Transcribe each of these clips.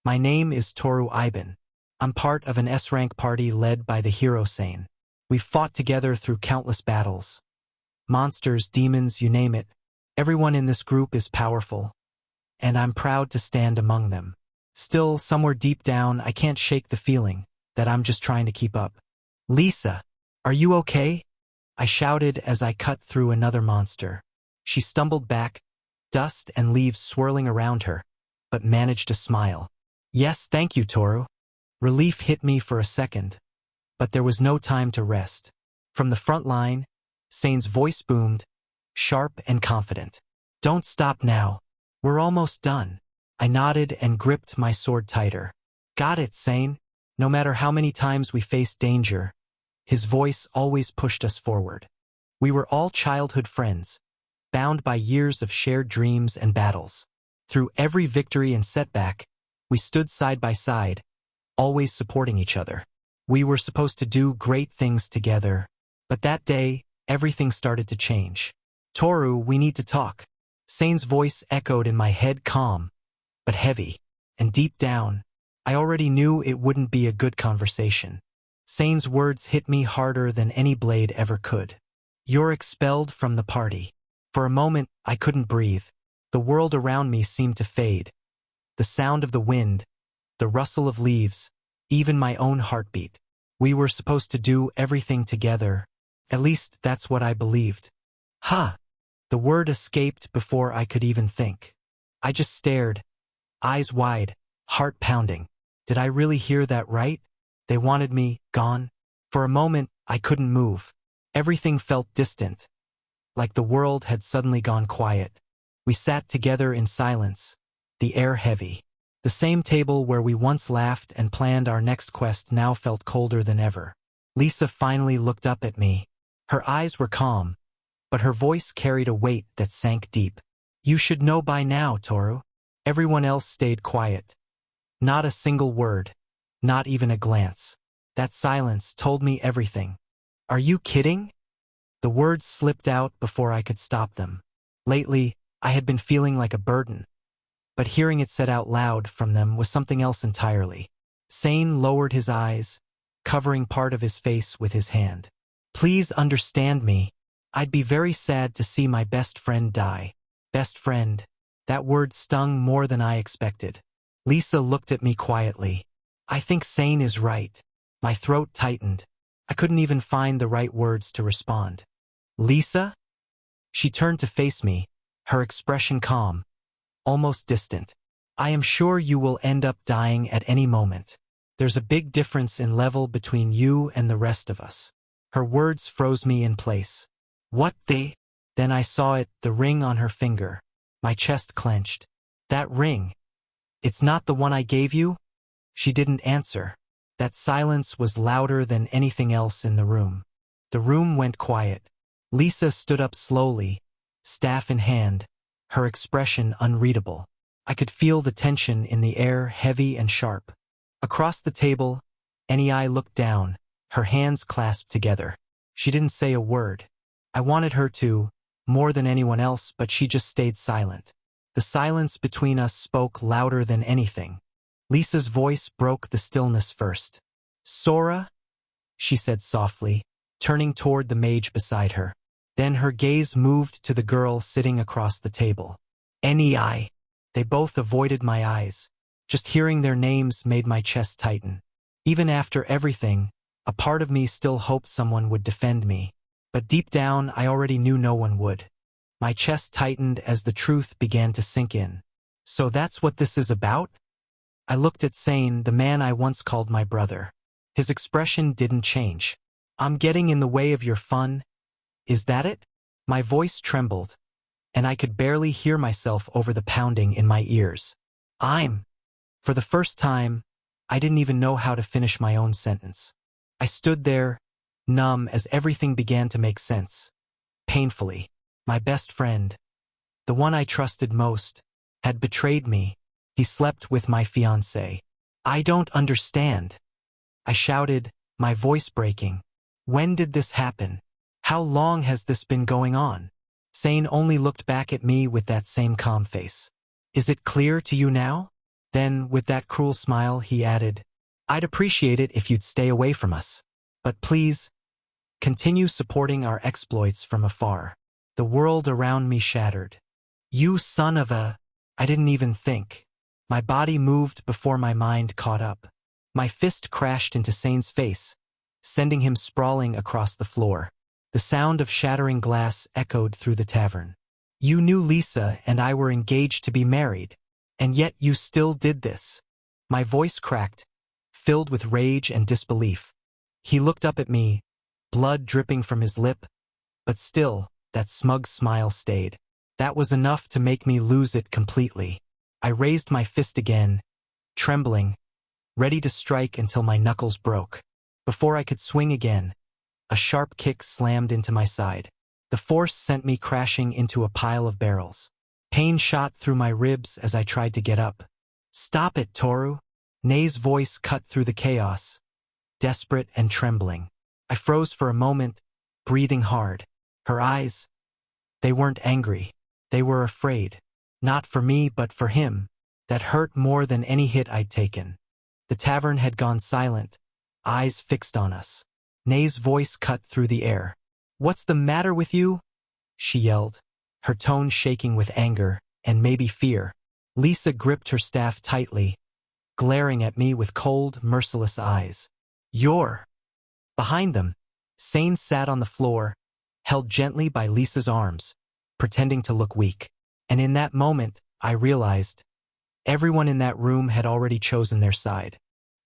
My name is Toru Iban. I'm part of an S-rank party led by the hero Sane. We've fought together through countless battles. Monsters, demons, you name it. Everyone in this group is powerful, and I'm proud to stand among them. Still, somewhere deep down, I can't shake the feeling that I'm just trying to keep up. Lisa, are you okay? I shouted as I cut through another monster. She stumbled back, dust and leaves swirling around her, but managed to smile. Yes, thank you, Toru. Relief hit me for a second, but there was no time to rest. From the front line, Sane's voice boomed, sharp and confident. Don't stop now. We're almost done. I nodded and gripped my sword tighter. Got it, Sane. No matter how many times we faced danger, his voice always pushed us forward. We were all childhood friends, bound by years of shared dreams and battles. Through every victory and setback, we stood side by side, always supporting each other. We were supposed to do great things together, but that day, everything started to change. Toru, we need to talk. Sane's voice echoed in my head, calm, but heavy, and deep down, I already knew it wouldn't be a good conversation. Sane's words hit me harder than any blade ever could. You're expelled from the party. For a moment, I couldn't breathe. The world around me seemed to fade. The sound of the wind, the rustle of leaves, even my own heartbeat. We were supposed to do everything together. At least that's what I believed. Ha! The word escaped before I could even think. I just stared, eyes wide, heart pounding. Did I really hear that right? They wanted me gone? For a moment, I couldn't move. Everything felt distant, like the world had suddenly gone quiet. We sat together in silence, the air heavy. The same table where we once laughed and planned our next quest now felt colder than ever. Lisa finally looked up at me. Her eyes were calm, but her voice carried a weight that sank deep. You should know by now, Toru. Everyone else stayed quiet. Not a single word, not even a glance. That silence told me everything. Are you kidding? The words slipped out before I could stop them. Lately, I had been feeling like a burden, but hearing it said out loud from them was something else entirely. Sane lowered his eyes, covering part of his face with his hand. Please understand me. I'd be very sad to see my best friend die. Best friend. That word stung more than I expected. Lisa looked at me quietly. I think Sane is right. My throat tightened. I couldn't even find the right words to respond. Lisa? She turned to face me, her expression calm, almost distant. I am sure you will end up dying at any moment. There's a big difference in level between you and the rest of us. Her words froze me in place. What the? Then I saw it, the ring on her finger. My chest clenched. That ring. It's not the one I gave you? She didn't answer. That silence was louder than anything else in the room. The room went quiet. Lisa stood up slowly, staff in hand, her expression unreadable. I could feel the tension in the air, heavy and sharp. Across the table, NEI looked down, her hands clasped together. She didn't say a word. I wanted her to, more than anyone else, but she just stayed silent. The silence between us spoke louder than anything. Lisa's voice broke the stillness first. Sora? She said softly, turning toward the mage beside her. Then her gaze moved to the girl sitting across the table. NEI. They both avoided my eyes. Just hearing their names made my chest tighten. Even after everything, a part of me still hoped someone would defend me. But deep down, I already knew no one would. My chest tightened as the truth began to sink in. So that's what this is about? I looked at Sane, the man I once called my brother. His expression didn't change. I'm getting in the way of your fun. Is that it? My voice trembled, and I could barely hear myself over the pounding in my ears. For the first time, I didn't even know how to finish my own sentence. I stood there, numb as everything began to make sense. Painfully, my best friend, the one I trusted most, had betrayed me. He slept with my fiancée. I don't understand. I shouted, my voice breaking. When did this happen? How long has this been going on? Sane only looked back at me with that same calm face. Is it clear to you now? Then, with that cruel smile, he added, "I'd appreciate it if you'd stay away from us. But please, continue supporting our exploits from afar." The world around me shattered. "You son of a—" I didn't even think. My body moved before my mind caught up. My fist crashed into Sane's face, sending him sprawling across the floor. The sound of shattering glass echoed through the tavern. "You knew Lisa and I were engaged to be married, and yet you still did this." My voice cracked, filled with rage and disbelief. He looked up at me, blood dripping from his lip, but still, that smug smile stayed. That was enough to make me lose it completely. I raised my fist again, trembling, ready to strike until my knuckles broke. Before I could swing again, a sharp kick slammed into my side. The force sent me crashing into a pile of barrels. Pain shot through my ribs as I tried to get up. "Stop it, Toru." Nei's voice cut through the chaos, desperate and trembling. I froze for a moment, breathing hard. Her eyes, they weren't angry. They were afraid. Not for me, but for him. That hurt more than any hit I'd taken. The tavern had gone silent, eyes fixed on us. Nei's voice cut through the air. "What's the matter with you?" she yelled, her tone shaking with anger and maybe fear. Lisa gripped her staff tightly, glaring at me with cold, merciless eyes. "You're—" Behind them, Sane sat on the floor, held gently by Lisa's arms, pretending to look weak. And in that moment, I realized everyone in that room had already chosen their side.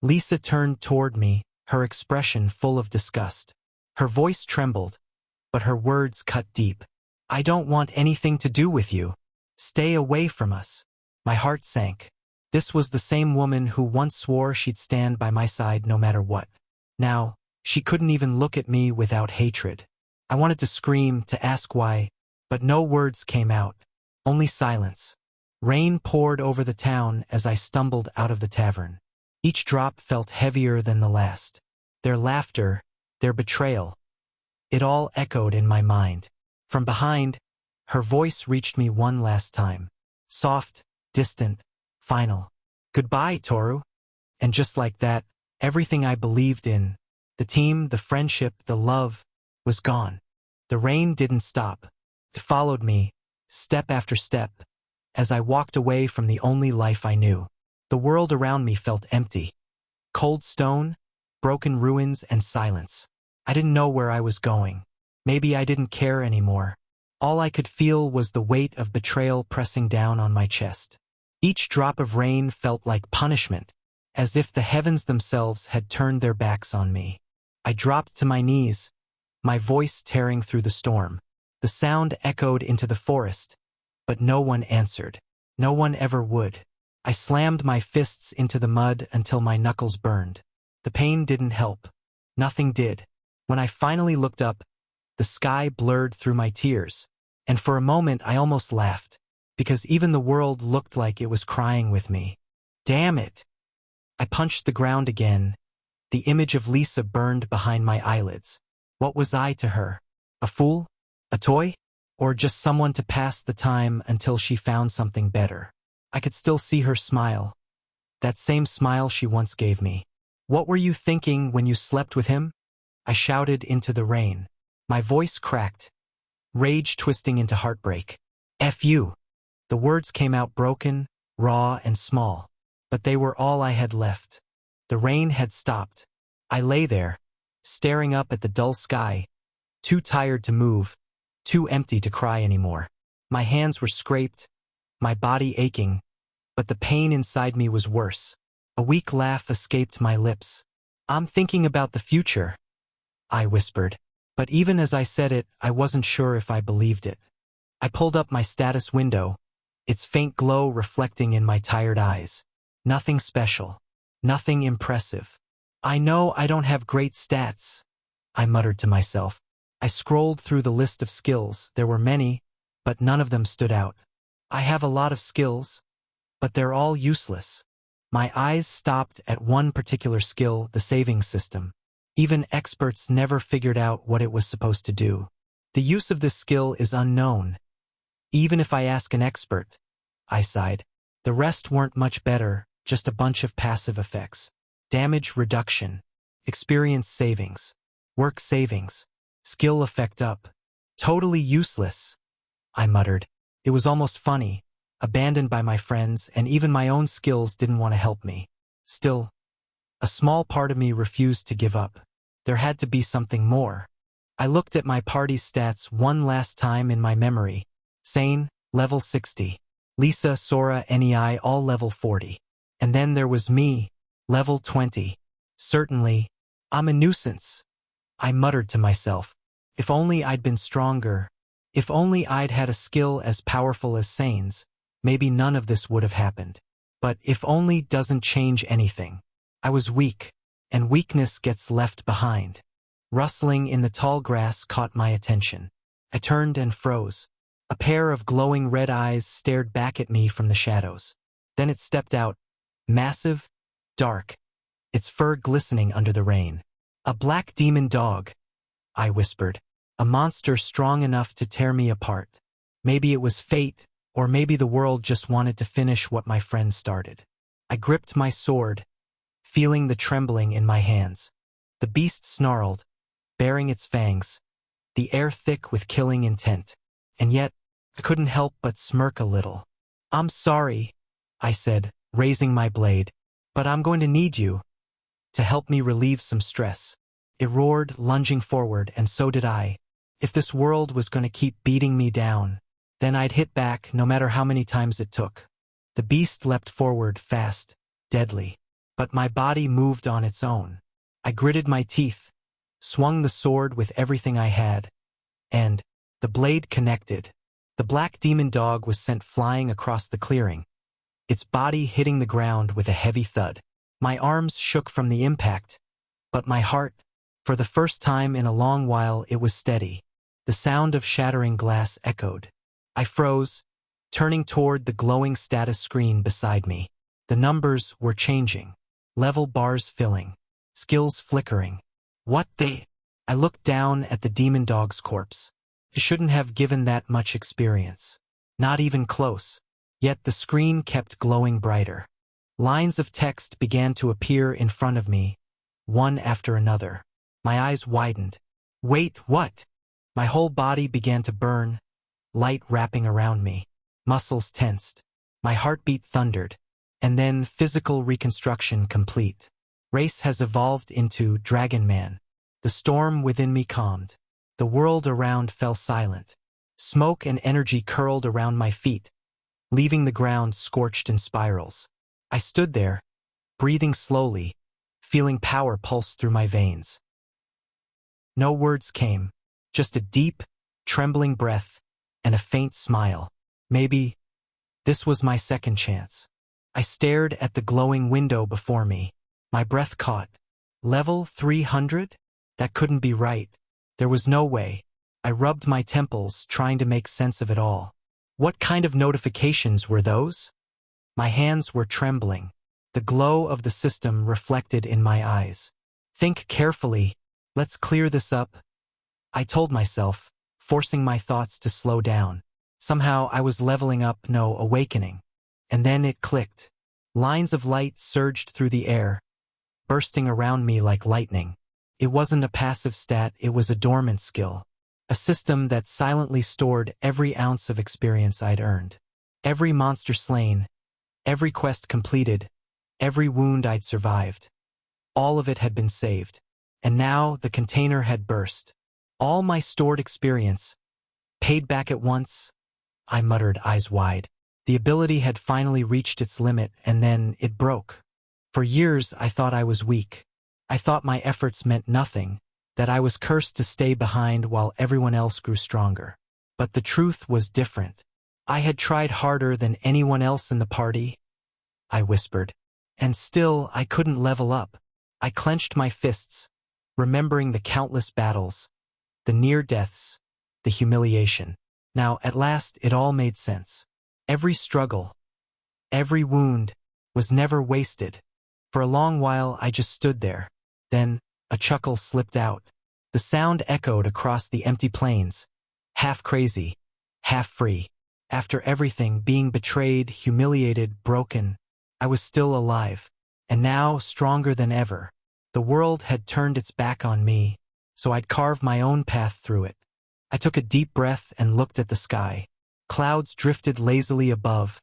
Lisa turned toward me, her expression full of disgust. Her voice trembled, but her words cut deep. "I don't want anything to do with you. Stay away from us." My heart sank. This was the same woman who once swore she'd stand by my side no matter what. Now, she couldn't even look at me without hatred. I wanted to scream, to ask why, but no words came out. Only silence. Rain poured over the town as I stumbled out of the tavern. Each drop felt heavier than the last. Their laughter, their betrayal. It all echoed in my mind. From behind, her voice reached me one last time. Soft, distant, final. "Goodbye, Toru." And just like that, everything I believed in, the team, the friendship, the love, was gone. The rain didn't stop. It followed me, step after step, as I walked away from the only life I knew. The world around me felt empty. Cold stone, broken ruins, and silence. I didn't know where I was going. Maybe I didn't care anymore. All I could feel was the weight of betrayal pressing down on my chest. Each drop of rain felt like punishment, as if the heavens themselves had turned their backs on me. I dropped to my knees, my voice tearing through the storm. The sound echoed into the forest, but no one answered. No one ever would. I slammed my fists into the mud until my knuckles burned. The pain didn't help. Nothing did. When I finally looked up, the sky blurred through my tears, and for a moment I almost laughed, because even the world looked like it was crying with me. Damn it! I punched the ground again. The image of Lisa burned behind my eyelids. What was I to her? A fool? A toy? Or just someone to pass the time until she found something better? I could still see her smile. That same smile she once gave me. "What were you thinking when you slept with him?" I shouted into the rain. My voice cracked, rage twisting into heartbreak. "F you." The words came out broken, raw, and small, but they were all I had left. The rain had stopped. I lay there, staring up at the dull sky, too tired to move, too empty to cry anymore. My hands were scraped, my body aching, but the pain inside me was worse. A weak laugh escaped my lips. "I'm thinking about the future," I whispered. But even as I said it, I wasn't sure if I believed it. I pulled up my status window, its faint glow reflecting in my tired eyes. Nothing special. Nothing impressive. "I know I don't have great stats," I muttered to myself. I scrolled through the list of skills. There were many, but none of them stood out. I have a lot of skills, but they're all useless. My eyes stopped at one particular skill, the saving system. Even experts never figured out what it was supposed to do. The use of this skill is unknown. Even if I ask an expert, I sighed. The rest weren't much better, just a bunch of passive effects. Damage reduction, experience savings, work savings, skill effect up. Totally useless, I muttered. It was almost funny, abandoned by my friends, and even my own skills didn't want to help me. Still, a small part of me refused to give up. There had to be something more. I looked at my party's stats one last time in my memory. Sane, level 60. Lisa, Sora, Nei, all level 40. And then there was me, level 20. Certainly, I'm a nuisance. I muttered to myself. If only I'd been stronger. If only I'd had a skill as powerful as Sane's, maybe none of this would have happened. But if only doesn't change anything. I was weak, and weakness gets left behind. Rustling in the tall grass caught my attention. I turned and froze. A pair of glowing red eyes stared back at me from the shadows. Then it stepped out, massive, dark, its fur glistening under the rain. A black demon dog, I whispered. A monster strong enough to tear me apart. Maybe it was fate, or maybe the world just wanted to finish what my friend started. I gripped my sword, feeling the trembling in my hands. The beast snarled, baring its fangs, the air thick with killing intent. And yet, I couldn't help but smirk a little. I'm sorry, I said, raising my blade, but I'm going to need you to help me relieve some stress. It roared, lunging forward, and so did I. If this world was going to keep beating me down, then I'd hit back no matter how many times it took. The beast leapt forward fast, deadly. But my body moved on its own. I gritted my teeth, swung the sword with everything I had, and the blade connected. The black demon dog was sent flying across the clearing, its body hitting the ground with a heavy thud. My arms shook from the impact, but my heart, for the first time in a long while, it was steady. The sound of shattering glass echoed. I froze, turning toward the glowing status screen beside me. The numbers were changing. Level bars filling, skills flickering. What the? I looked down at the demon dog's corpse. It shouldn't have given that much experience. Not even close. Yet the screen kept glowing brighter. Lines of text began to appear in front of me, one after another. My eyes widened. Wait, what? My whole body began to burn, light wrapping around me. Muscles tensed. My heartbeat thundered. And then physical reconstruction complete. Race has evolved into Dragon Man. The storm within me calmed. The world around fell silent. Smoke and energy curled around my feet, leaving the ground scorched in spirals. I stood there, breathing slowly, feeling power pulse through my veins. No words came, just a deep, trembling breath and a faint smile. Maybe this was my second chance. I stared at the glowing window before me. My breath caught. Level 300? That couldn't be right. There was no way. I rubbed my temples, trying to make sense of it all. What kind of notifications were those? My hands were trembling. The glow of the system reflected in my eyes. Think carefully. Let's clear this up, I told myself, forcing my thoughts to slow down. Somehow I was leveling up, no, awakening. And then it clicked. Lines of light surged through the air, bursting around me like lightning. It wasn't a passive stat, it was a dormant skill. A system that silently stored every ounce of experience I'd earned. Every monster slain, every quest completed, every wound I'd survived. All of it had been saved. And now the container had burst. All my stored experience, paid back at once, I muttered, eyes wide. The ability had finally reached its limit, and then it broke. For years I thought I was weak. I thought my efforts meant nothing, that I was cursed to stay behind while everyone else grew stronger. But the truth was different. I had tried harder than anyone else in the party, I whispered. And still I couldn't level up. I clenched my fists, remembering the countless battles, the near deaths, the humiliation. Now, at last, it all made sense. Every struggle, every wound, was never wasted. For a long while, I just stood there. Then, a chuckle slipped out. The sound echoed across the empty plains, half crazy, half free. After everything, being betrayed, humiliated, broken, I was still alive. And now, stronger than ever. The world had turned its back on me, so I'd carve my own path through it. I took a deep breath and looked at the sky. Clouds drifted lazily above,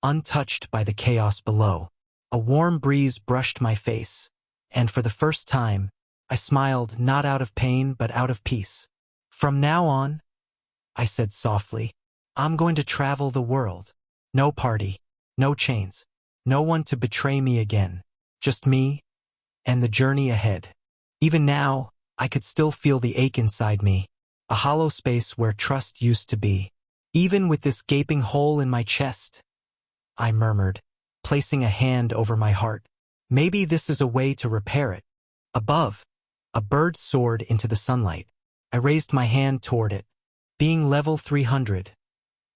untouched by the chaos below. A warm breeze brushed my face, and for the first time, I smiled not out of pain but out of peace. From now on, I said softly, I'm going to travel the world. No party, no chains, no one to betray me again. Just me and the journey ahead. Even now, I could still feel the ache inside me, a hollow space where trust used to be. Even with this gaping hole in my chest, I murmured, placing a hand over my heart. Maybe this is a way to repair it. Above, a bird soared into the sunlight. I raised my hand toward it. Being level 300.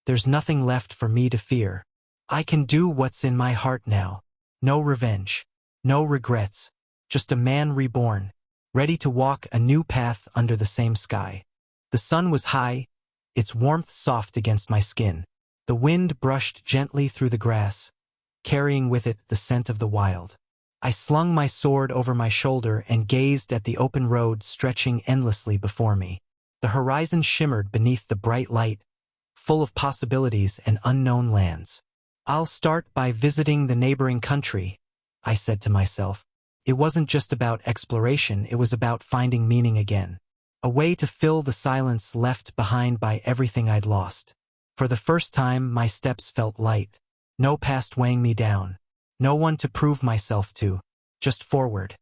There's nothing left for me to fear. I can do what's in my heart now. No revenge. No regrets. Just a man reborn, ready to walk a new path under the same sky. The sun was high, its warmth soft against my skin. The wind brushed gently through the grass, carrying with it the scent of the wild. I slung my sword over my shoulder and gazed at the open road stretching endlessly before me. The horizon shimmered beneath the bright light, full of possibilities and unknown lands. I'll start by visiting the neighboring country, I said to myself. It wasn't just about exploration, it was about finding meaning again. A way to fill the silence left behind by everything I'd lost. For the first time, my steps felt light. No past weighing me down. No one to prove myself to. Just forward.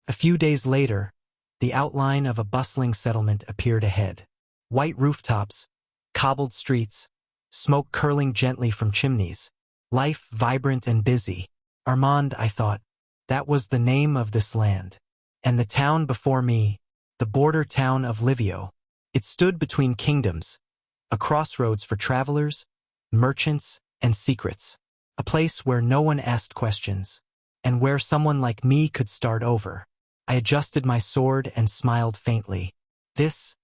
A few days later, the outline of a bustling settlement appeared ahead. White rooftops, cobbled streets, smoke curling gently from chimneys. Life vibrant and busy. Armand, I thought. That was the name of this land. And the town before me, the border town of Livio. It stood between kingdoms, a crossroads for travelers, merchants, and secrets. A place where no one asked questions, and where someone like me could start over. I adjusted my sword and smiled faintly. This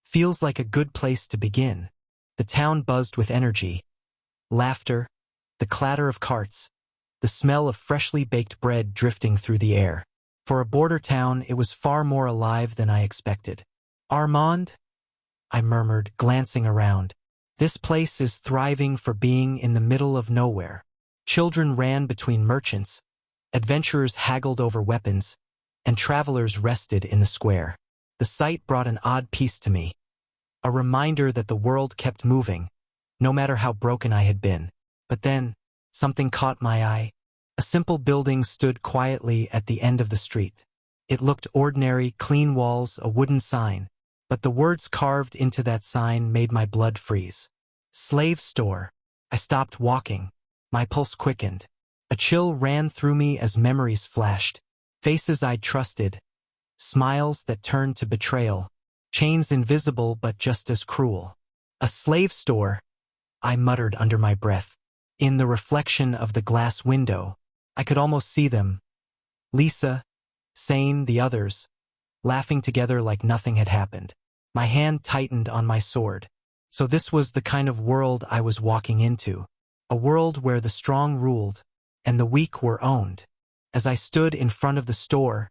feels like a good place to begin. The town buzzed with energy, laughter, the clatter of carts, the smell of freshly baked bread drifting through the air. For a border town, it was far more alive than I expected. Armand? I murmured, glancing around. This place is thriving for being in the middle of nowhere. Children ran between merchants, adventurers haggled over weapons, and travelers rested in the square. The sight brought an odd peace to me, a reminder that the world kept moving, no matter how broken I had been. But then, something caught my eye. A simple building stood quietly at the end of the street. It looked ordinary, clean walls, a wooden sign, but the words carved into that sign made my blood freeze. Slave store. I stopped walking. My pulse quickened. A chill ran through me as memories flashed. Faces I'd trusted. Smiles that turned to betrayal. Chains invisible but just as cruel. A slave store, I muttered under my breath. In the reflection of the glass window, I could almost see them. Lisa, Sane, the others, laughing together like nothing had happened. My hand tightened on my sword. So this was the kind of world I was walking into. A world where the strong ruled, and the weak were owned. As I stood in front of the store,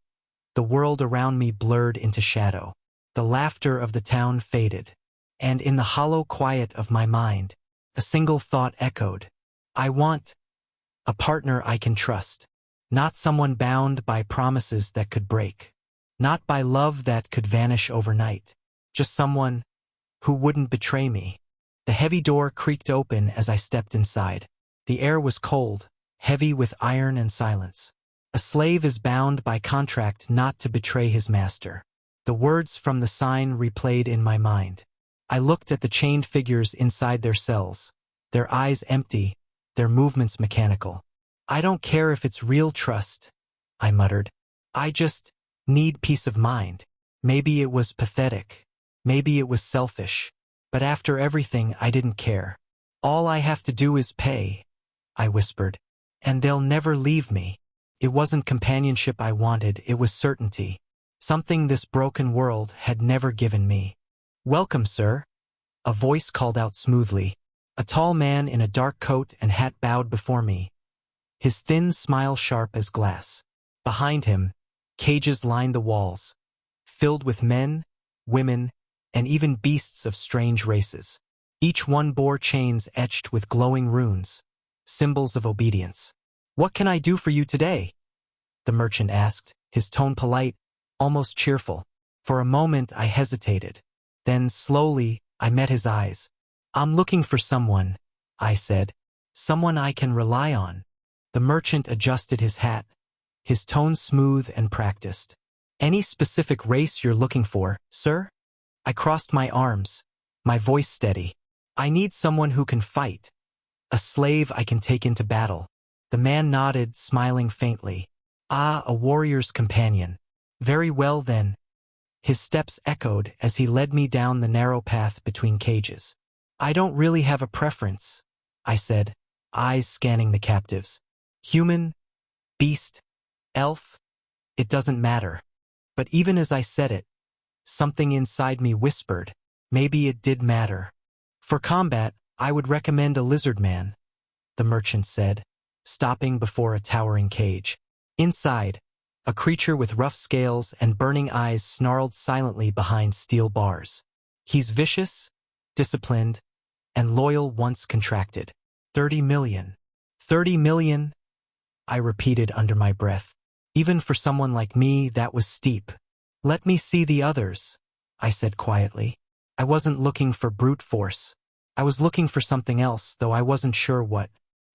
the world around me blurred into shadow. The laughter of the town faded. And in the hollow quiet of my mind, a single thought echoed. I want a partner I can trust. Not someone bound by promises that could break. Not by love that could vanish overnight. Just someone who wouldn't betray me. The heavy door creaked open as I stepped inside. The air was cold, heavy with iron and silence. A slave is bound by contract not to betray his master. The words from the sign replayed in my mind. I looked at the chained figures inside their cells, their eyes empty, their movements mechanical. I don't care if it's real trust, I muttered. I just need peace of mind. Maybe it was pathetic. Maybe it was selfish. But after everything, I didn't care. All I have to do is pay, I whispered. And they'll never leave me. It wasn't companionship I wanted, it was certainty. Something this broken world had never given me. Welcome, sir. A voice called out smoothly. A tall man in a dark coat and hat bowed before me, his thin smile sharp as glass. Behind him, cages lined the walls, filled with men, women, and even beasts of strange races. Each one bore chains etched with glowing runes, symbols of obedience. "What can I do for you today?" the merchant asked, his tone polite, almost cheerful. For a moment I hesitated. Then slowly I met his eyes. "I'm looking for someone," I said. "Someone I can rely on." The merchant adjusted his hat, his tone smooth and practiced. "Any specific race you're looking for, sir?" I crossed my arms, my voice steady. "I need someone who can fight. A slave I can take into battle." The man nodded, smiling faintly. "Ah, a warrior's companion. Very well then." His steps echoed as he led me down the narrow path between cages. "I don't really have a preference," I said, eyes scanning the captives. "Human, beast, elf, it doesn't matter." But even as I said it, something inside me whispered, maybe it did matter. "For combat, I would recommend a lizard man," the merchant said, stopping before a towering cage. Inside, a creature with rough scales and burning eyes snarled silently behind steel bars. "He's vicious, disciplined, and loyal once contracted. 30 million. 30 million, I repeated under my breath. Even for someone like me, that was steep. "Let me see the others," I said quietly. I wasn't looking for brute force. I was looking for something else, though I wasn't sure what.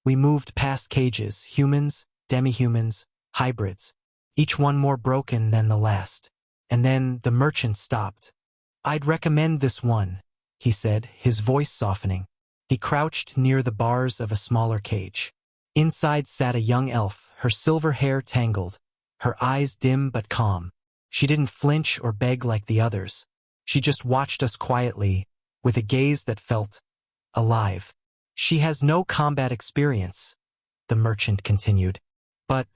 We moved past cages, humans, demi-humans, hybrids, each one more broken than the last. And then the merchant stopped. "I'd recommend this one," he said, his voice softening. He crouched near the bars of a smaller cage. Inside sat a young elf, her silver hair tangled, her eyes dim but calm. She didn't flinch or beg like the others. She just watched us quietly, with a gaze that felt alive. "She has no combat experience," the merchant continued, "but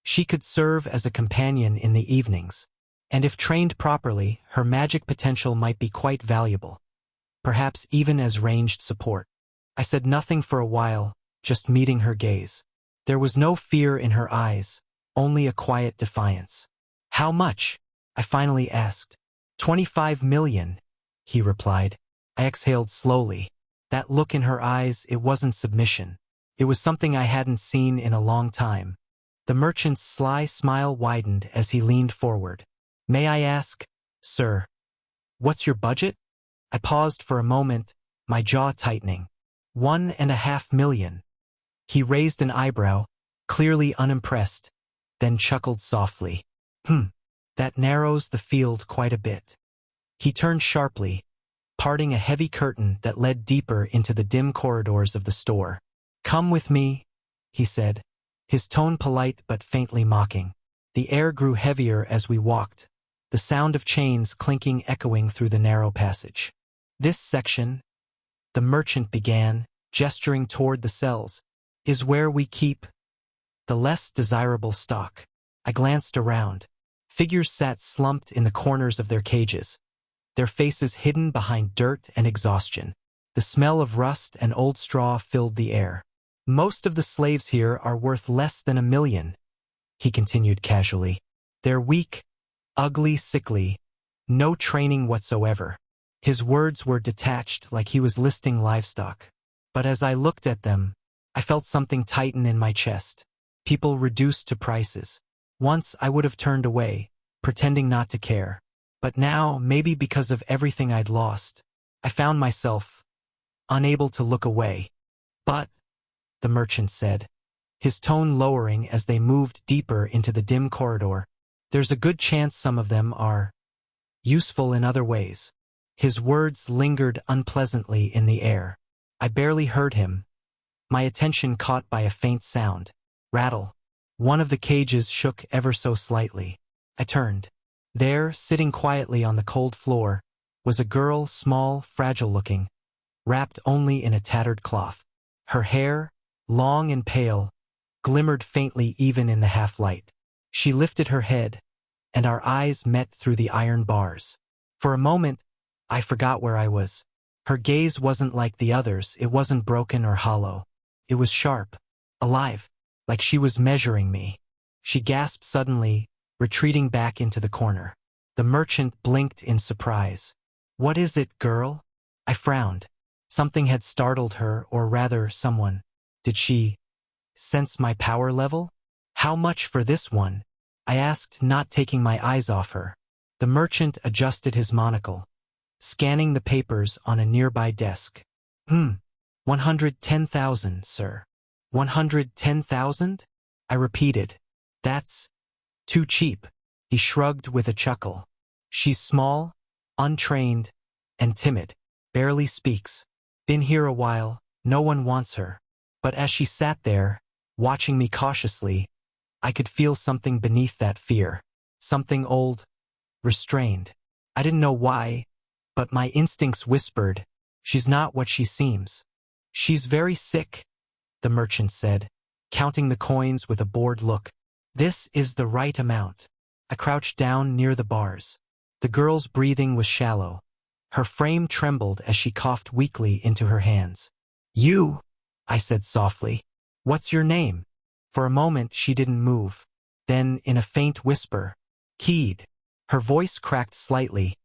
she could serve as a companion in the evenings. And if trained properly, her magic potential might be quite valuable, perhaps even as ranged support." I said nothing for a while, just meeting her gaze. There was no fear in her eyes, only a quiet defiance. "How much?" I finally asked. 25 million, he replied. I exhaled slowly. That look in her eyes, it wasn't submission. It was something I hadn't seen in a long time. The merchant's sly smile widened as he leaned forward. "May I ask, sir, what's your budget?" I paused for a moment, my jaw tightening. 1.5 million. He raised an eyebrow, clearly unimpressed, then chuckled softly. That narrows the field quite a bit." He turned sharply, parting a heavy curtain that led deeper into the dim corridors of the store. "Come with me," he said, his tone polite but faintly mocking. The air grew heavier as we walked, the sound of chains clinking echoing through the narrow passage. "This section," the merchant began, gesturing toward the cells, "is where we keep the less desirable stock." I glanced around. Figures sat slumped in the corners of their cages, their faces hidden behind dirt and exhaustion. The smell of rust and old straw filled the air. "Most of the slaves here are worth less than 1 million, he continued casually. "They're weak, ugly, sickly, no training whatsoever." His words were detached, like he was listing livestock. But as I looked at them, I felt something tighten in my chest. People reduced to prices. Once I would have turned away, pretending not to care. But now, maybe because of everything I'd lost, I found myself unable to look away. "But," the merchant said, his tone lowering as they moved deeper into the dim corridor, "there's a good chance some of them are useful in other ways." His words lingered unpleasantly in the air. I barely heard him, my attention caught by a faint sound. Rattle. One of the cages shook ever so slightly. I turned. There, sitting quietly on the cold floor, was a girl, small, fragile-looking, wrapped only in a tattered cloth. Her hair, long and pale, glimmered faintly even in the half-light. She lifted her head, and our eyes met through the iron bars. For a moment, I forgot where I was. Her gaze wasn't like the others, it wasn't broken or hollow. It was sharp, alive, like she was measuring me. She gasped suddenly, retreating back into the corner. The merchant blinked in surprise. "What is it, girl?" I frowned. Something had startled her, or rather, someone. Did she sense my power level? "How much for this one?" I asked, not taking my eyes off her. The merchant adjusted his monocle, scanning the papers on a nearby desk. 110,000, sir." 110,000? I repeated. "That's too cheap." He shrugged with a chuckle. "She's small, untrained, and timid. Barely speaks. Been here a while, no one wants her." But as she sat there, watching me cautiously, I could feel something beneath that fear. Something old, restrained. I didn't know why, but my instincts whispered, "She's not what she seems." "She's very sick," the merchant said, counting the coins with a bored look. "This is the right amount." I crouched down near the bars. The girl's breathing was shallow. Her frame trembled as she coughed weakly into her hands. "You," I said softly. "What's your name?" For a moment she didn't move. Then, in a faint whisper, "Kaede." Her voice cracked slightly,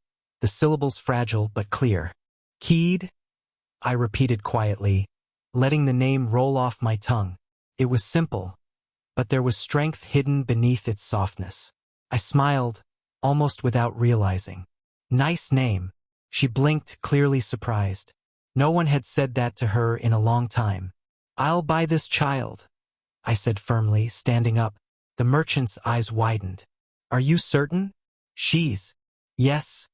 the syllables fragile but clear. "Kaede," I repeated quietly, letting the name roll off my tongue. It was simple, but there was strength hidden beneath its softness. I smiled, almost without realizing. "Nice name." She blinked, clearly surprised. No one had said that to her in a long time. "I'll buy this child," I said firmly, standing up. The merchant's eyes widened. "Are you certain?" "She's..." "Yes."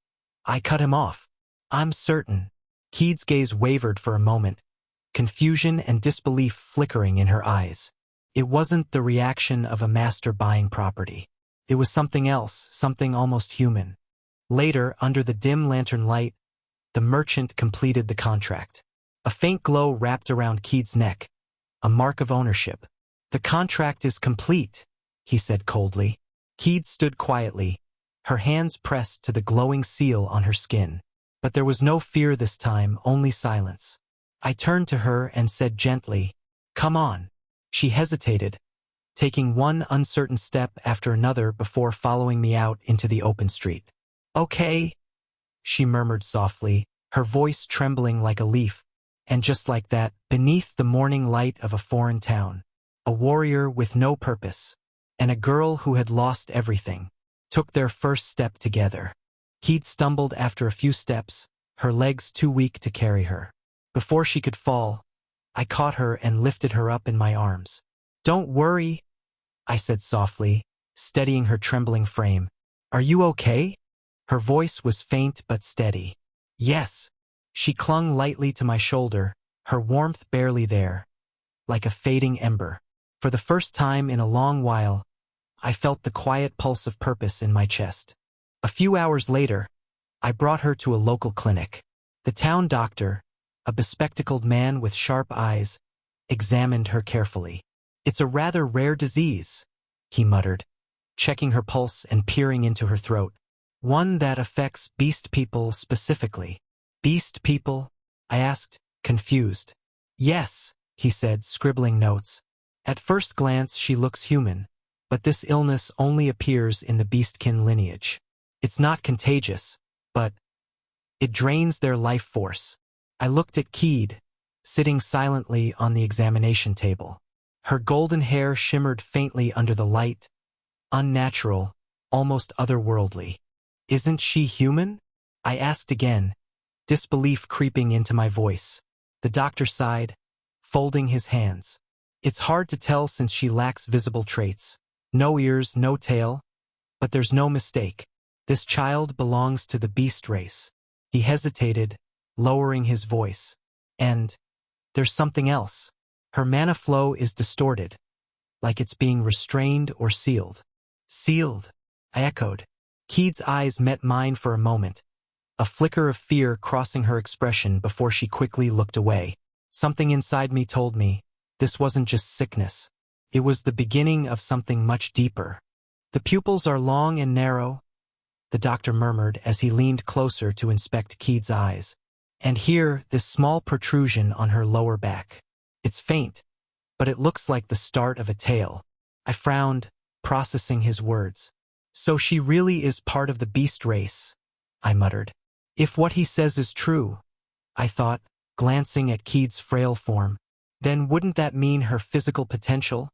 I cut him off. "I'm certain." Kaede's gaze wavered for a moment, confusion and disbelief flickering in her eyes. It wasn't the reaction of a master buying property. It was something else, something almost human. Later, under the dim lantern light, the merchant completed the contract. A faint glow wrapped around Kaede's neck, a mark of ownership. "The contract is complete," he said coldly. Kaede stood quietly, her hands pressed to the glowing seal on her skin. But there was no fear this time, only silence. I turned to her and said gently, "Come on." She hesitated, taking one uncertain step after another before following me out into the open street. "Okay," she murmured softly, her voice trembling like a leaf, and just like that, beneath the morning light of a foreign town, a warrior with no purpose, and a girl who had lost everything, took their first step together. Kaede stumbled after a few steps, her legs too weak to carry her. Before she could fall, I caught her and lifted her up in my arms. "Don't worry," I said softly, steadying her trembling frame. "Are you okay?" Her voice was faint but steady. "Yes." She clung lightly to my shoulder, her warmth barely there, like a fading ember. For the first time in a long while, I felt the quiet pulse of purpose in my chest. A few hours later, I brought her to a local clinic. The town doctor, a bespectacled man with sharp eyes, examined her carefully. "It's a rather rare disease," he muttered, checking her pulse and peering into her throat. "One that affects beast people specifically." "Beast people?" I asked, confused. "Yes," he said, scribbling notes. "At first glance she looks human, but this illness only appears in the beastkin lineage. It's not contagious, but it drains their life force." I looked at Kaede, sitting silently on the examination table. Her golden hair shimmered faintly under the light, unnatural, almost otherworldly. "Isn't she human?" I asked again, disbelief creeping into my voice. The doctor sighed, folding his hands. "It's hard to tell since she lacks visible traits. No ears, no tail. But there's no mistake. This child belongs to the beast race." He hesitated, lowering his voice. "And there's something else. Her mana flow is distorted, like it's being restrained or sealed." "Sealed?" I echoed. Kaede's eyes met mine for a moment, a flicker of fear crossing her expression before she quickly looked away. Something inside me told me this wasn't just sickness. It was the beginning of something much deeper. "The pupils are long and narrow," the doctor murmured as he leaned closer to inspect Kaede's eyes. "And here, this small protrusion on her lower back. It's faint, but it looks like the start of a tale. I frowned, processing his words. So she really is part of the beast race, I muttered. If what he says is true, I thought, glancing at Kaede's frail form, then wouldn't that mean her physical potential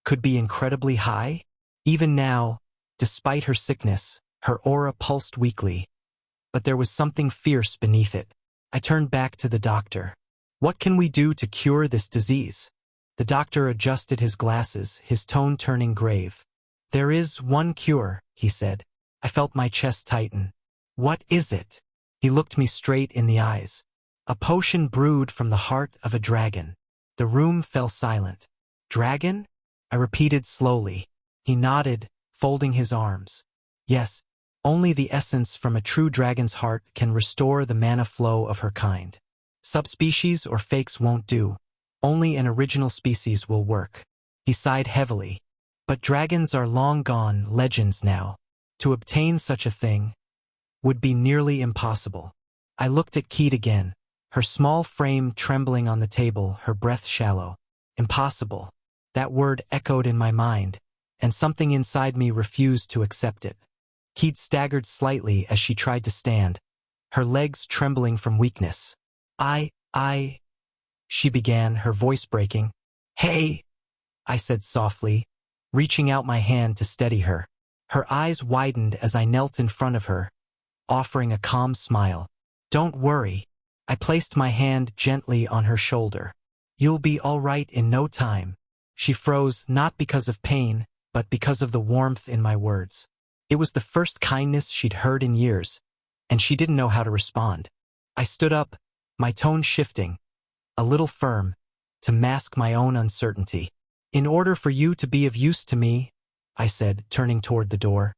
could be incredibly high? Even now, despite her sickness, her aura pulsed weakly, but there was something fierce beneath it. I turned back to the doctor. What can we do to cure this disease? The doctor adjusted his glasses, his tone turning grave. There is one cure, he said. I felt my chest tighten. What is it? He looked me straight in the eyes. A potion brewed from the heart of a dragon. The room fell silent. Dragon? I repeated slowly. He nodded, folding his arms. Yes, only the essence from a true dragon's heart can restore the mana flow of her kind. Subspecies or fakes won't do. Only an original species will work. He sighed heavily. But dragons are long gone, legends now. To obtain such a thing would be nearly impossible. I looked at Kaede again, her small frame trembling on the table, her breath shallow. Impossible. That word echoed in my mind, and something inside me refused to accept it. Kaede staggered slightly as she tried to stand, her legs trembling from weakness. She began, her voice breaking. Hey, I said softly, reaching out my hand to steady her. Her eyes widened as I knelt in front of her, offering a calm smile. Don't worry. I placed my hand gently on her shoulder. You'll be all right in no time. She froze, not because of pain, but because of the warmth in my words. It was the first kindness she'd heard in years, and she didn't know how to respond. I stood up, my tone shifting, a little firm, to mask my own uncertainty. In order for you to be of use to me, I said, turning toward the door,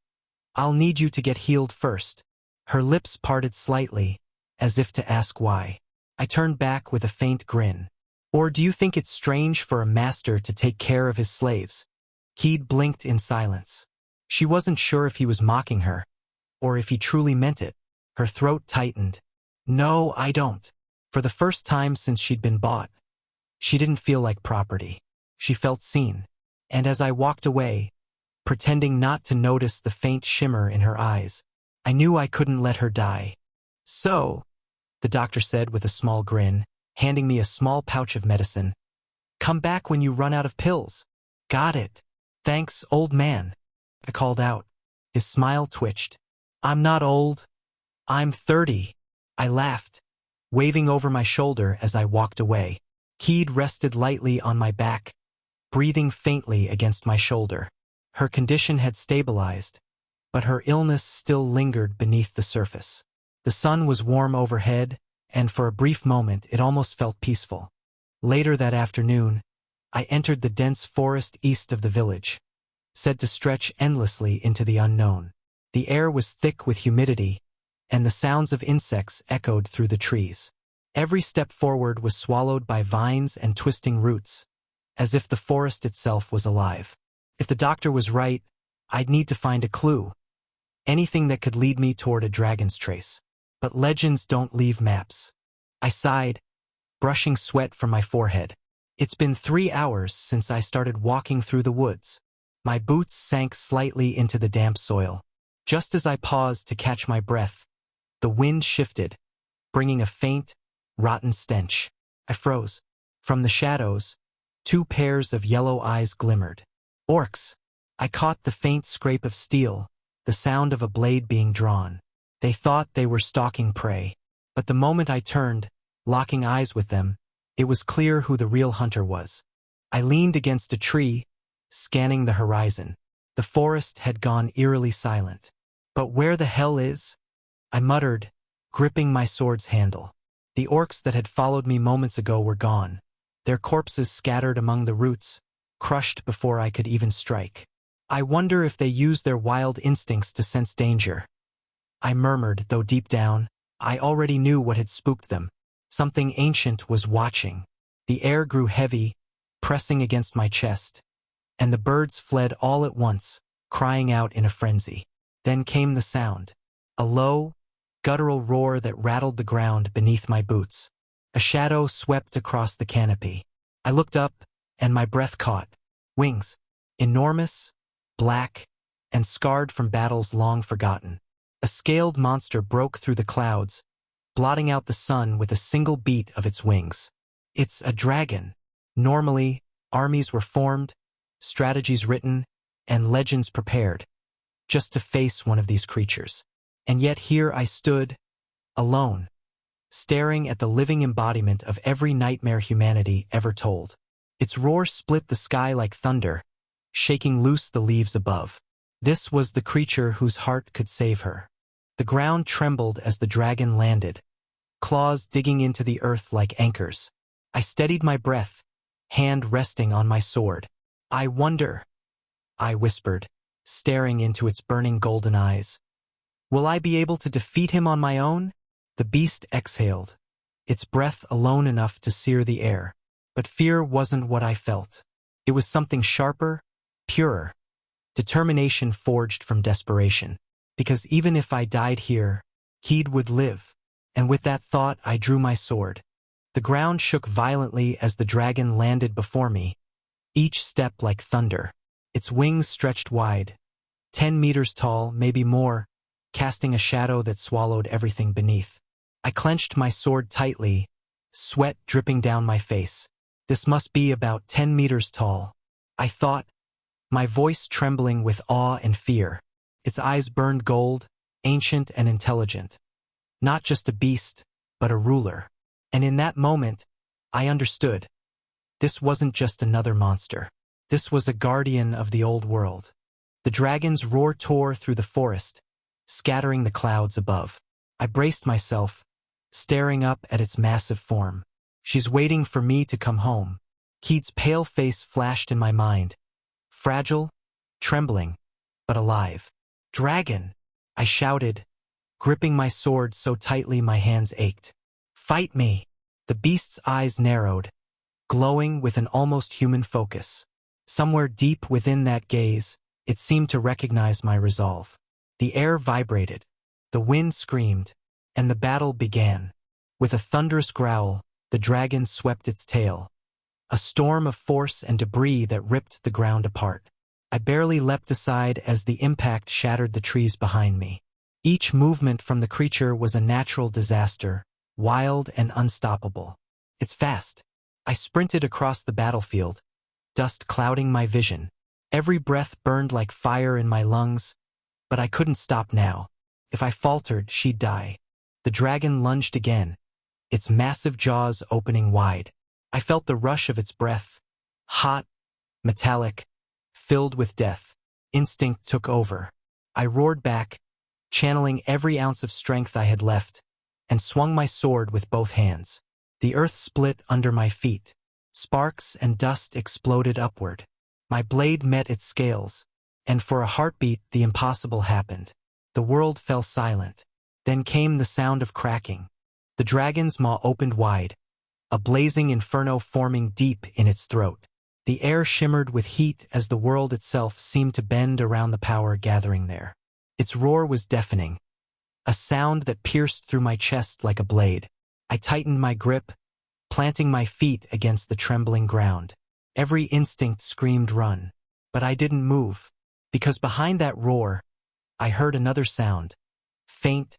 I'll need you to get healed first. Her lips parted slightly, as if to ask why. I turned back with a faint grin. Or do you think it's strange for a master to take care of his slaves? Kaede blinked in silence. She wasn't sure if he was mocking her, or if he truly meant it. Her throat tightened. No, I don't. For the first time since she'd been bought, she didn't feel like property. She felt seen. And as I walked away, pretending not to notice the faint shimmer in her eyes, I knew I couldn't let her die. So, the doctor said with a small grin, handing me a small pouch of medicine. Come back when you run out of pills. Got it. Thanks, old man. I called out. His smile twitched. I'm not old. I'm 30. I laughed, waving over my shoulder as I walked away. Kaede rested lightly on my back, breathing faintly against my shoulder. Her condition had stabilized, but her illness still lingered beneath the surface. The sun was warm overhead, and for a brief moment it almost felt peaceful. Later that afternoon, I entered the dense forest east of the village, said to stretch endlessly into the unknown. The air was thick with humidity, and the sounds of insects echoed through the trees. Every step forward was swallowed by vines and twisting roots, as if the forest itself was alive. If the doctor was right, I'd need to find a clue, anything that could lead me toward a dragon's trace. But legends don't leave maps. I sighed, brushing sweat from my forehead. It's been 3 hours since I started walking through the woods. My boots sank slightly into the damp soil. Just as I paused to catch my breath, the wind shifted, bringing a faint, rotten stench. I froze. From the shadows, 2 pairs of yellow eyes glimmered. Orcs! I caught the faint scrape of steel, the sound of a blade being drawn. They thought they were stalking prey. But the moment I turned, locking eyes with them, it was clear who the real hunter was. I leaned against a tree, scanning the horizon. The forest had gone eerily silent. But where the hell is? I muttered, gripping my sword's handle. The orcs that had followed me moments ago were gone, their corpses scattered among the roots, crushed before I could even strike. I wonder if they used their wild instincts to sense danger. I murmured, though deep down, I already knew what had spooked them. Something ancient was watching. The air grew heavy, pressing against my chest, and the birds fled all at once, crying out in a frenzy. Then came the sound, a low, guttural roar that rattled the ground beneath my boots. A shadow swept across the canopy. I looked up, and my breath caught. Wings. Enormous, black, and scarred from battles long forgotten. A scaled monster broke through the clouds, blotting out the sun with a single beat of its wings. It's a dragon. Normally, armies were formed, strategies written, and legends prepared, just to face one of these creatures. And yet here I stood, alone, staring at the living embodiment of every nightmare humanity ever told. Its roar split the sky like thunder, shaking loose the leaves above. This was the creature whose heart could save her. The ground trembled as the dragon landed, claws digging into the earth like anchors. I steadied my breath, hand resting on my sword. "I wonder," I whispered, staring into its burning golden eyes. "Will I be able to defeat him on my own?" The beast exhaled, its breath alone enough to sear the air. But fear wasn't what I felt. It was something sharper, purer. Determination forged from desperation. Because even if I died here, Kaede would live. And with that thought, I drew my sword. The ground shook violently as the dragon landed before me, each step like thunder. Its wings stretched wide, 10 meters tall, maybe more, casting a shadow that swallowed everything beneath. I clenched my sword tightly, sweat dripping down my face. This must be about 10 meters tall, I thought, my voice trembling with awe and fear. Its eyes burned gold, ancient and intelligent. Not just a beast, but a ruler. And in that moment, I understood. This wasn't just another monster. This was a guardian of the old world. The dragon's roar tore through the forest, scattering the clouds above. I braced myself, staring up at its massive form. She's waiting for me to come home. Kaede's pale face flashed in my mind. Fragile, trembling, but alive. "Dragon!" I shouted, gripping my sword so tightly my hands ached. "Fight me!" The beast's eyes narrowed, glowing with an almost human focus. Somewhere deep within that gaze, it seemed to recognize my resolve. The air vibrated, the wind screamed, and the battle began. With a thunderous growl, the dragon swept its tail, a storm of force and debris that ripped the ground apart. I barely leapt aside as the impact shattered the trees behind me. Each movement from the creature was a natural disaster, wild and unstoppable. "It's fast." I sprinted across the battlefield, dust clouding my vision. Every breath burned like fire in my lungs, but I couldn't stop now. If I faltered, she'd die. The dragon lunged again, its massive jaws opening wide. I felt the rush of its breath, hot, metallic, filled with death. Instinct took over. I roared back, channeling every ounce of strength I had left, and swung my sword with both hands. The earth split under my feet. Sparks and dust exploded upward. My blade met its scales, and for a heartbeat the impossible happened. The world fell silent. Then came the sound of cracking. The dragon's maw opened wide, a blazing inferno forming deep in its throat. The air shimmered with heat as the world itself seemed to bend around the power gathering there. Its roar was deafening, a sound that pierced through my chest like a blade. I tightened my grip, planting my feet against the trembling ground. Every instinct screamed run, but I didn't move, because behind that roar, I heard another sound, faint,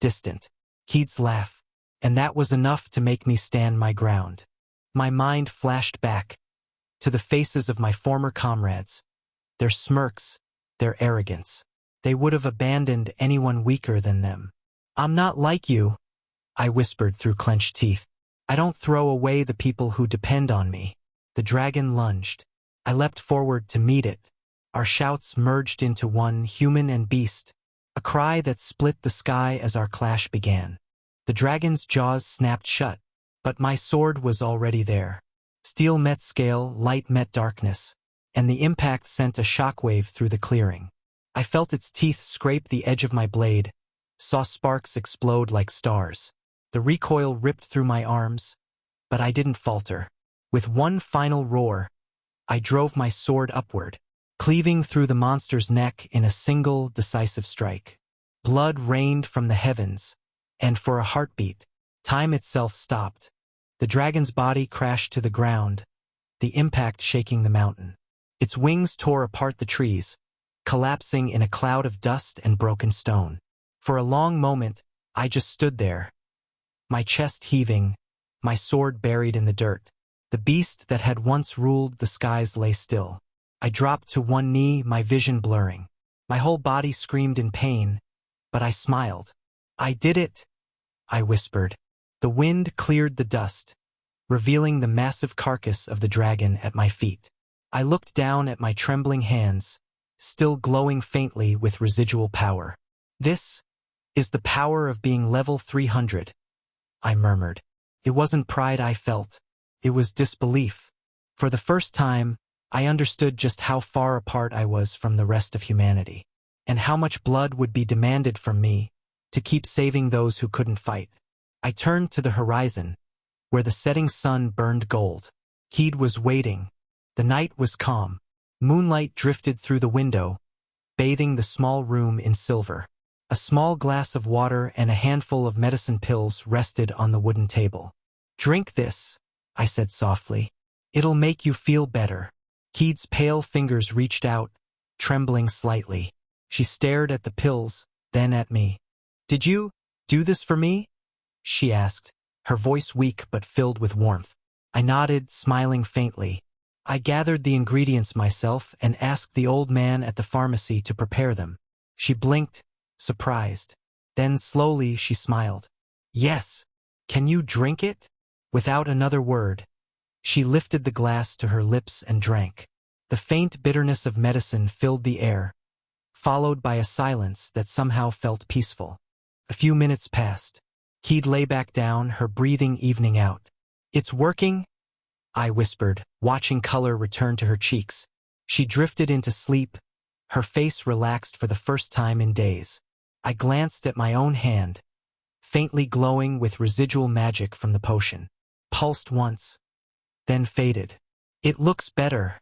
distant, Kaede's laugh, and that was enough to make me stand my ground. My mind flashed back to the faces of my former comrades, their smirks, their arrogance. They would have abandoned anyone weaker than them. "I'm not like you," I whispered through clenched teeth. "I don't throw away the people who depend on me." The dragon lunged. I leapt forward to meet it. Our shouts merged into one, human and beast, a cry that split the sky as our clash began. The dragon's jaws snapped shut, but my sword was already there. Steel met scale, light met darkness, and the impact sent a shockwave through the clearing. I felt its teeth scrape the edge of my blade, saw sparks explode like stars. The recoil ripped through my arms, but I didn't falter. With one final roar, I drove my sword upward, cleaving through the monster's neck in a single, decisive strike. Blood rained from the heavens, and for a heartbeat, time itself stopped. The dragon's body crashed to the ground, the impact shaking the mountain. Its wings tore apart the trees, collapsing in a cloud of dust and broken stone. For a long moment, I just stood there, my chest heaving, my sword buried in the dirt. The beast that had once ruled the skies lay still. I dropped to one knee, my vision blurring. My whole body screamed in pain, but I smiled. "I did it," I whispered. The wind cleared the dust, revealing the massive carcass of the dragon at my feet. I looked down at my trembling hands, still glowing faintly with residual power. "This is the power of being level 300, I murmured. It wasn't pride I felt. It was disbelief. For the first time, I understood just how far apart I was from the rest of humanity, and how much blood would be demanded from me to keep saving those who couldn't fight. I turned to the horizon, where the setting sun burned gold. Kaede was waiting. The night was calm. Moonlight drifted through the window, bathing the small room in silver. A small glass of water and a handful of medicine pills rested on the wooden table. "Drink this," I said softly. "It'll make you feel better." Kaede's pale fingers reached out, trembling slightly. She stared at the pills, then at me. "Did you do this for me?" she asked, her voice weak but filled with warmth. I nodded, smiling faintly. "I gathered the ingredients myself and asked the old man at the pharmacy to prepare them." She blinked, surprised. Then slowly she smiled. "Yes. Can you drink it?" Without another word, she lifted the glass to her lips and drank. The faint bitterness of medicine filled the air, followed by a silence that somehow felt peaceful. A few minutes passed. Kaede lay back down, her breathing evening out. "It's working?" I whispered, watching color return to her cheeks. She drifted into sleep, her face relaxed for the first time in days. I glanced at my own hand, faintly glowing with residual magic from the potion. Pulsed once, then faded. "It looks better,"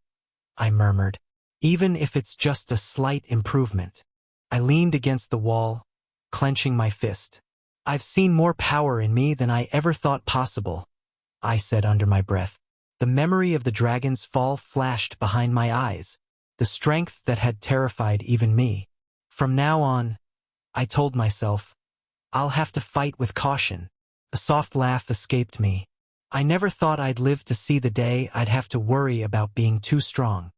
I murmured, "even if it's just a slight improvement." I leaned against the wall, clenching my fist. "I've seen more power in me than I ever thought possible," I said under my breath. The memory of the dragon's fall flashed behind my eyes, the strength that had terrified even me. From now on, I told myself, I'll have to fight with caution. A soft laugh escaped me. I never thought I'd live to see the day I'd have to worry about being too strong.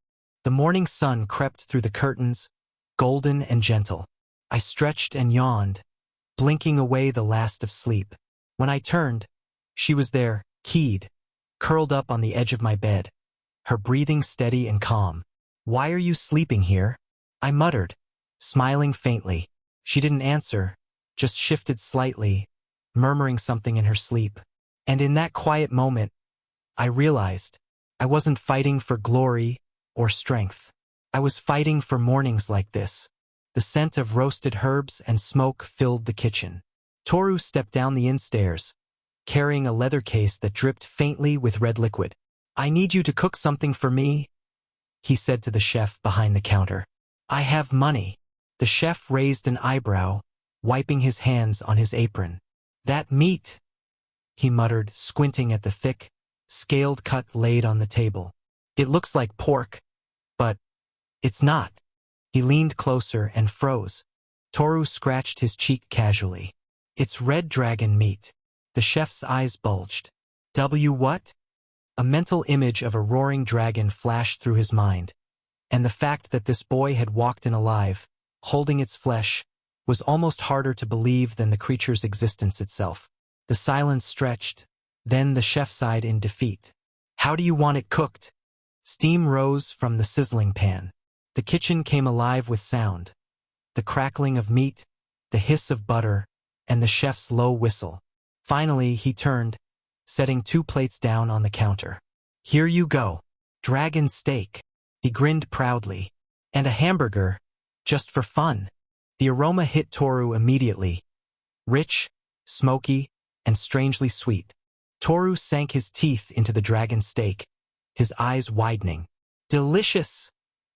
The morning sun crept through the curtains, golden and gentle. I stretched and yawned, blinking away the last of sleep. When I turned, she was there, Kaede, curled up on the edge of my bed, her breathing steady and calm. "Why are you sleeping here?" I muttered, smiling faintly. She didn't answer, just shifted slightly, murmuring something in her sleep. And in that quiet moment, I realized I wasn't fighting for glory or strength. I was fighting for mornings like this. The scent of roasted herbs and smoke filled the kitchen. Toru stepped down the stairs, carrying a leather case that dripped faintly with red liquid. "I need you to cook something for me," he said to the chef behind the counter. "I have money." The chef raised an eyebrow, wiping his hands on his apron. "That meat," he muttered, squinting at the thick, scaled cut laid on the table. "It looks like pork, but it's not." He leaned closer and froze. Toru scratched his cheek casually. "It's red dragon meat." The chef's eyes bulged. What?" A mental image of a roaring dragon flashed through his mind, and the fact that this boy had walked in alive, holding its flesh, was almost harder to believe than the creature's existence itself. The silence stretched, then the chef sighed in defeat. "How do you want it cooked?" Steam rose from the sizzling pan. The kitchen came alive with sound, the crackling of meat, the hiss of butter, and the chef's low whistle. Finally, he turned, setting 2 plates down on the counter. "Here you go. Dragon steak." He grinned proudly. "And a hamburger, just for fun." The aroma hit Toru immediately. Rich, smoky, and strangely sweet. Toru sank his teeth into the dragon steak, his eyes widening. "Delicious!"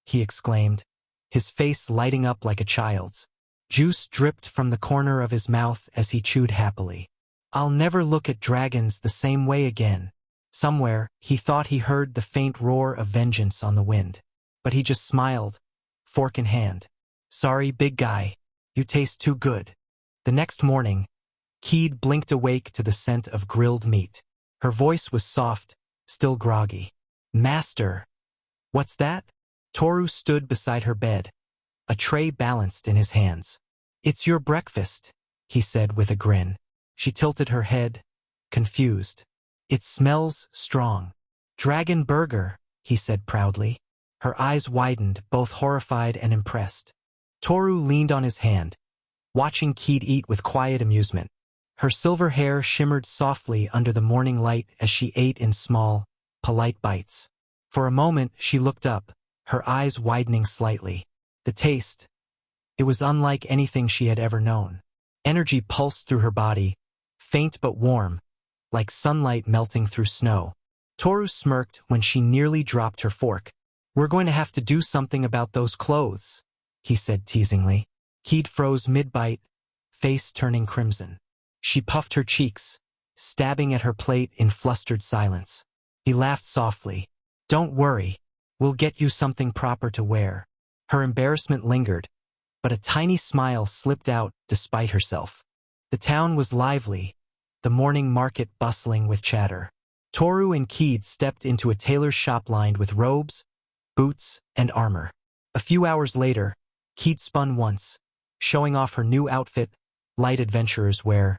he exclaimed, his face lighting up like a child's. Juice dripped from the corner of his mouth as he chewed happily. "I'll never look at dragons the same way again." Somewhere, he thought he heard the faint roar of vengeance on the wind. But he just smiled, fork in hand. Sorry, big guy. You taste too good. The next morning, Kaede blinked awake to the scent of grilled meat. Her voice was soft, still groggy. Master. What's that? Toru stood beside her bed, a tray balanced in his hands. It's your breakfast, he said with a grin. She tilted her head, confused. It smells strong. Dragon burger, he said proudly. Her eyes widened, both horrified and impressed. Toru leaned on his hand, watching Kaede eat with quiet amusement. Her silver hair shimmered softly under the morning light as she ate in small, polite bites. For a moment she looked up, her eyes widening slightly. The taste. It was unlike anything she had ever known. Energy pulsed through her body, faint but warm, like sunlight melting through snow. Toru smirked when she nearly dropped her fork. We're going to have to do something about those clothes, he said teasingly. Kaede froze mid-bite, face turning crimson. She puffed her cheeks, stabbing at her plate in flustered silence. He laughed softly. Don't worry, we'll get you something proper to wear. Her embarrassment lingered, but a tiny smile slipped out despite herself. The town was lively, the morning market bustling with chatter. Toru and Kaede stepped into a tailor's shop lined with robes, boots, and armor. A few hours later, Kaede spun once, showing off her new outfit, light adventurer's wear,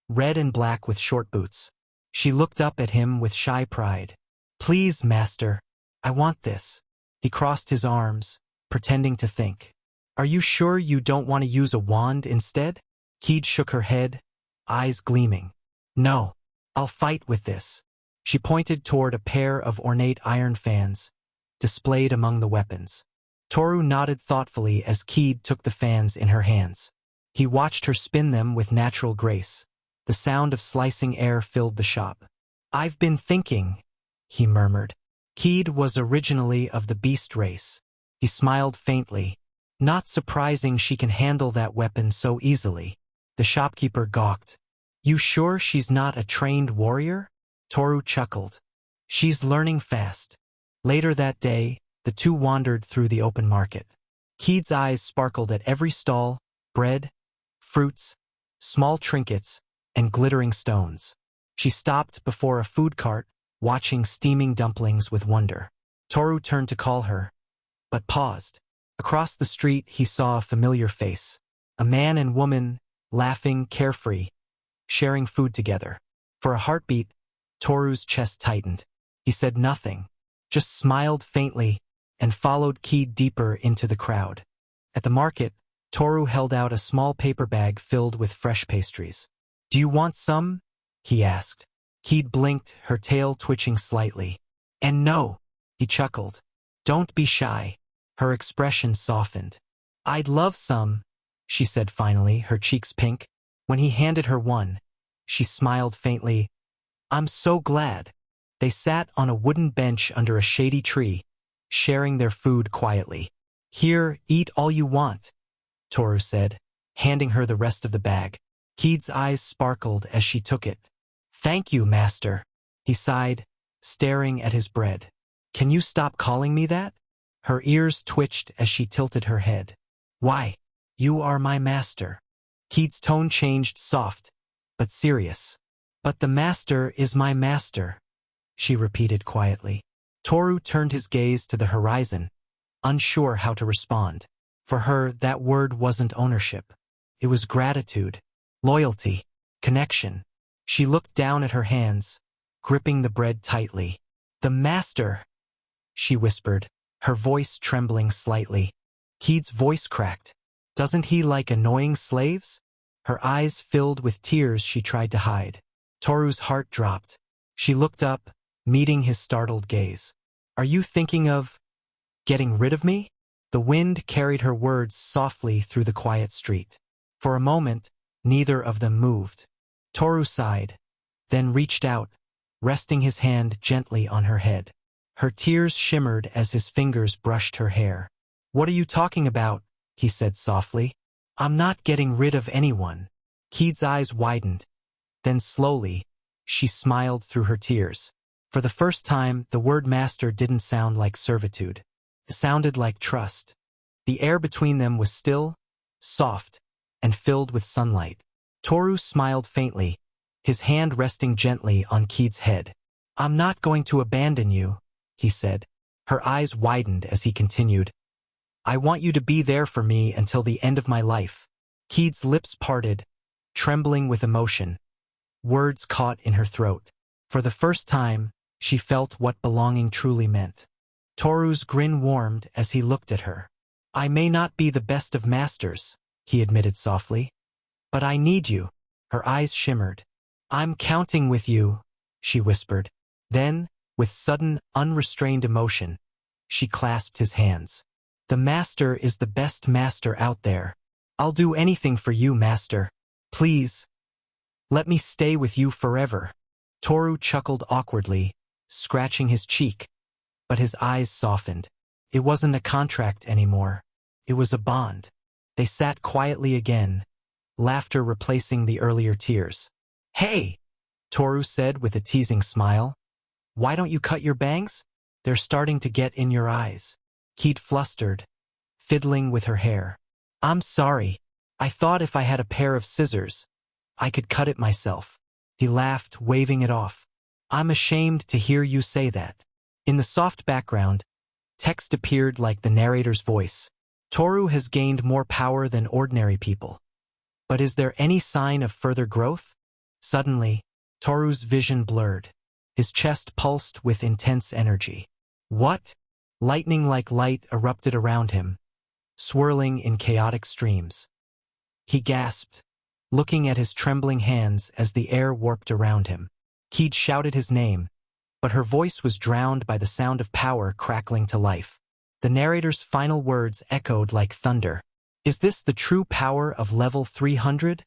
red and black with short boots. She looked up at him with shy pride. Please, master, I want this. He crossed his arms, pretending to think. Are you sure you don't want to use a wand instead? Kaede shook her head, eyes gleaming. No, I'll fight with this. She pointed toward a pair of ornate iron fans, displayed among the weapons. Toru nodded thoughtfully as Kaede took the fans in her hands. He watched her spin them with natural grace. The sound of slicing air filled the shop. I've been thinking, he murmured. Kaede was originally of the beast race. He smiled faintly. Not surprising she can handle that weapon so easily. The shopkeeper gawked. You sure she's not a trained warrior? Toru chuckled. She's learning fast. Later that day, the two wandered through the open market. Kaede's eyes sparkled at every stall, bread, fruits, small trinkets, and glittering stones. She stopped before a food cart, watching steaming dumplings with wonder. Toru turned to call her, but paused. Across the street he saw a familiar face. A man and woman, laughing, carefree, sharing food together. For a heartbeat, Toru's chest tightened. He said nothing, just smiled faintly, and followed Kaede deeper into the crowd. At the market, Toru held out a small paper bag filled with fresh pastries. Do you want some? He asked. Kaede blinked, her tail twitching slightly. And no, he chuckled. Don't be shy. Her expression softened. I'd love some, she said finally, her cheeks pink. When he handed her one, she smiled faintly. I'm so glad. They sat on a wooden bench under a shady tree, sharing their food quietly. Here, eat all you want, Toru said, handing her the rest of the bag. Kaede's eyes sparkled as she took it. Thank you, master, he sighed, staring at his bread. Can you stop calling me that? Her ears twitched as she tilted her head. Why? You are my master. Kaede's tone changed soft, but serious. But the master is my master, she repeated quietly. Toru turned his gaze to the horizon, unsure how to respond. For her, that word wasn't ownership. It was gratitude, loyalty, connection. She looked down at her hands, gripping the bread tightly. The master, she whispered, her voice trembling slightly. Kaede's voice cracked. Doesn't he like annoying slaves? Her eyes filled with tears she tried to hide. Toru's heart dropped. She looked up, meeting his startled gaze. Are you thinking of getting rid of me? The wind carried her words softly through the quiet street. For a moment, neither of them moved. Toru sighed, then reached out, resting his hand gently on her head. Her tears shimmered as his fingers brushed her hair. What are you talking about? He said softly. I'm not getting rid of anyone. Kaede's eyes widened. Then slowly, she smiled through her tears. For the first time, the word master didn't sound like servitude. It sounded like trust. The air between them was still, soft, and filled with sunlight. Toru smiled faintly, his hand resting gently on Kaede's head. "I'm not going to abandon you," he said. Her eyes widened as he continued. "I want you to be there for me until the end of my life." Kaede's lips parted, trembling with emotion. Words caught in her throat. For the first time, she felt what belonging truly meant. Toru's grin warmed as he looked at her. "I may not be the best of masters," he admitted softly, "but I need you." Her eyes shimmered. "I'm counting with you," she whispered. Then, with sudden, unrestrained emotion, she clasped his hands. "The master is the best master out there. I'll do anything for you, master. Please, let me stay with you forever." Toru chuckled awkwardly, scratching his cheek, but his eyes softened. It wasn't a contract anymore. It was a bond. They sat quietly again, laughter replacing the earlier tears. "Hey," Toru said with a teasing smile. "Why don't you cut your bangs? They're starting to get in your eyes." Kaede flustered, fiddling with her hair. "I'm sorry. I thought if I had a pair of scissors, I could cut it myself." He laughed, waving it off. "I'm ashamed to hear you say that." In the soft background, text appeared like the narrator's voice. "Toru has gained more power than ordinary people. But is there any sign of further growth?" Suddenly, Toru's vision blurred. His chest pulsed with intense energy. "What?" Lightning like light erupted around him, swirling in chaotic streams. He gasped, looking at his trembling hands as the air warped around him. Kaede shouted his name, but her voice was drowned by the sound of power crackling to life. The narrator's final words echoed like thunder. "Is this the true power of level 300?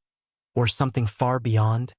Or something far beyond?"